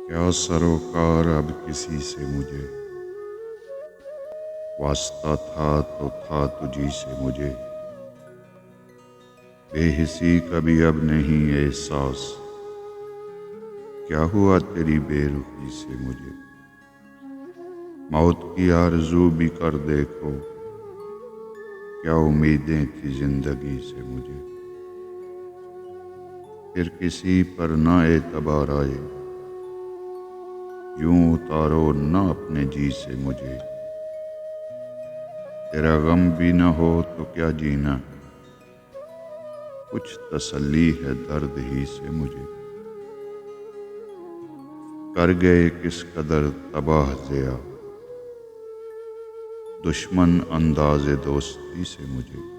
क्या सरोकार अब किसी से मुझे, वास्ता था तुझी से मुझे। बेहिसी कभी अब नहीं एहसास, क्या हुआ तेरी बेरुखी से मुझे। मौत की आरज़ू भी कर देखो, क्या उम्मीदें थी जिंदगी से मुझे। फिर किसी पर ना एतबार आए, यूं उतारो न अपने जी से मुझे। तेरा गम भी न हो तो क्या जीना, कुछ तसल्ली है दर्द ही से मुझे। कर गए किस कदर तबाह ज़िया, दुश्मन अंदाज़े दोस्ती से मुझे।